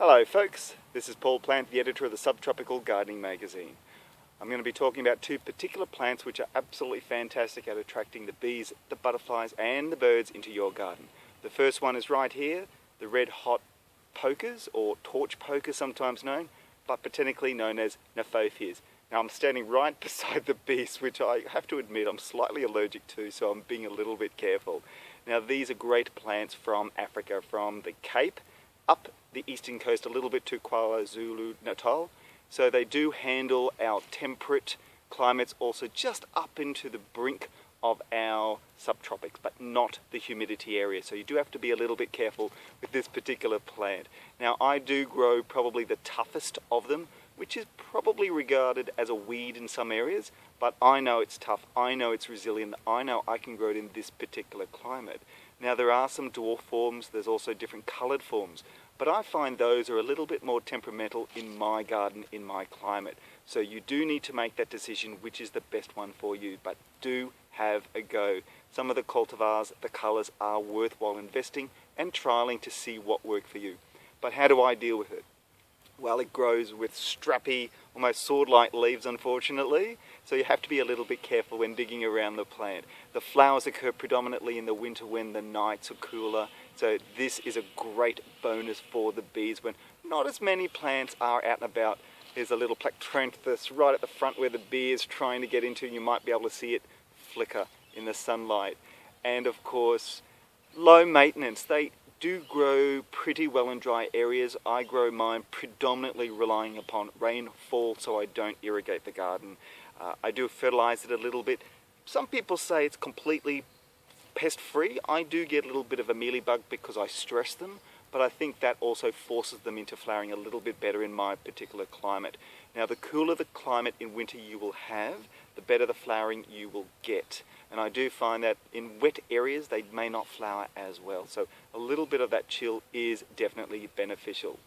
Hello folks, this is Paul Plant, the editor of the Subtropical Gardening Magazine. I'm going to be talking about two particular plants which are absolutely fantastic at attracting the bees, the butterflies and the birds into your garden. The first one is right here, the red hot pokers, or torch pokers sometimes known, but botanically known as Kniphophias. Now I'm standing right beside the bees, which I have to admit I'm slightly allergic to, so I'm being a little bit careful. Now these are great plants from Africa, from the Cape up the eastern coast a little bit to KwaZulu-Natal. So they do handle our temperate climates, also just up into the brink of our subtropics, but not the humidity area. So you do have to be a little bit careful with this particular plant. Now I do grow probably the toughest of them, which is probably regarded as a weed in some areas, but I know it's tough, I know it's resilient, I know I can grow it in this particular climate. Now there are some dwarf forms, there's also different coloured forms, but I find those are a little bit more temperamental in my garden, in my climate. So you do need to make that decision which is the best one for you, but do have a go. Some of the cultivars, the colours are worthwhile investing and trialling to see what works for you. But how do I deal with it? Well, it grows with strappy, almost sword-like leaves, unfortunately, so you have to be a little bit careful when digging around the plant. The flowers occur predominantly in the winter when the nights are cooler, so this is a great bonus for the bees when not as many plants are out and about. There's a little Plectranthus right at the front where the bee is trying to get into, and you might be able to see it flicker in the sunlight. And of course, low maintenance. They do grow pretty well in dry areas. I grow mine predominantly relying upon rainfall, so I don't irrigate the garden. I do fertilize it a little bit. Some people say it's completely pest-free. I do get a little bit of a mealybug because I stress them, but I think that also forces them into flowering a little bit better in my particular climate. Now the cooler the climate in winter you will have, the better the flowering you will get. And I do find that in wet areas they may not flower as well. So a little bit of that chill is definitely beneficial.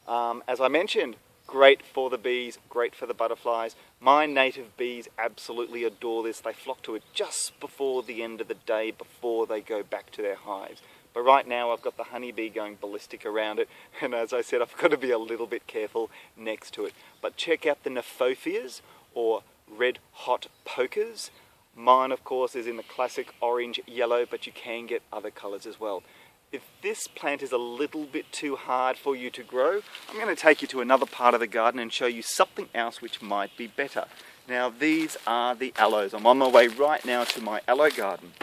As I mentioned, great for the bees, great for the butterflies. My native bees absolutely adore this. They flock to it just before the end of the day, before they go back to their hives. But right now I've got the honeybee going ballistic around it, and as I said, I've got to be a little bit careful next to it. But check out the Kniphophias, or red hot pokers. Mine, of course, is in the classic orange yellow, but you can get other colours as well. If this plant is a little bit too hard for you to grow, I'm going to take you to another part of the garden and show you something else which might be better. Now these are the aloes. I'm on my way right now to my aloe garden.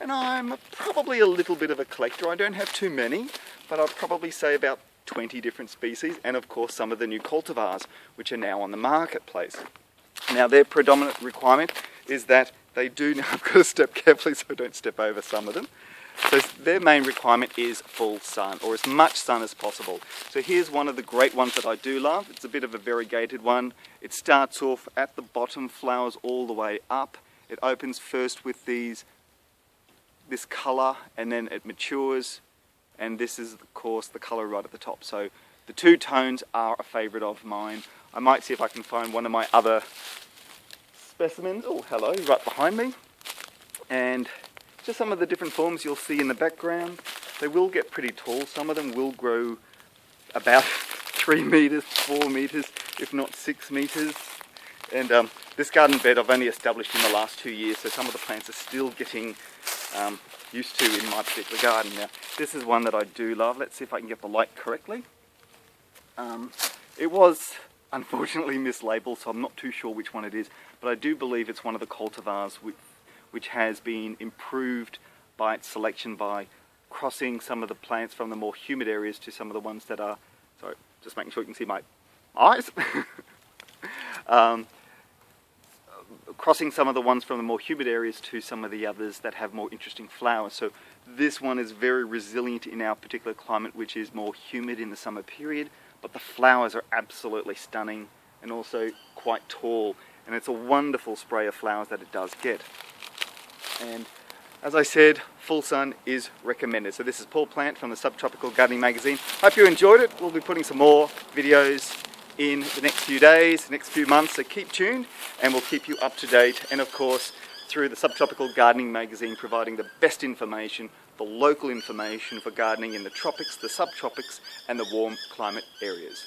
And I'm probably a little bit of a collector. I don't have too many, but I'd probably say about 20 different species, and of course some of the new cultivars which are now on the marketplace. Now their predominant requirement is that they do, now I've got to step carefully so I don't step over some of them. So their main requirement is full sun, or as much sun as possible. So here's one of the great ones that I do love. It's a bit of a variegated one. It starts off at the bottom, flowers all the way up. It opens first with this colour, and then it matures, and this is of course the colour right at the top. So the two tones are a favourite of mine. I might see if I can find one of my other specimens. Oh, hello, right behind me. And just some of the different forms you'll see in the background. They will get pretty tall. Some of them will grow about 3 metres, 4 metres, if not 6 metres. And this garden bed I've only established in the last 2 years, so some of the plants are still getting used to in my particular garden. Now, this is one that I do love. Let's see if I can get the light correctly. It was unfortunately mislabeled, so I'm not too sure which one it is, but I do believe it's one of the cultivars which has been improved by its selection by crossing some of the plants from the more humid areas to some of the ones that are, sorry, just making sure you can see my eyes. Crossing some of the ones from the more humid areas to some of the others that have more interesting flowers. So this one is very resilient in our particular climate, which is more humid in the summer period, but the flowers are absolutely stunning and also quite tall, and it's a wonderful spray of flowers that it does get. And as I said, full sun is recommended. So this is Paul Plant from the Subtropical Gardening Magazine. Hope you enjoyed it. We'll be putting some more videos in the next few days, next few months, so keep tuned and we'll keep you up to date. And of course, through the Subtropical Gardening Magazine, providing the best information the local information for gardening in the tropics, the subtropics and the warm climate areas.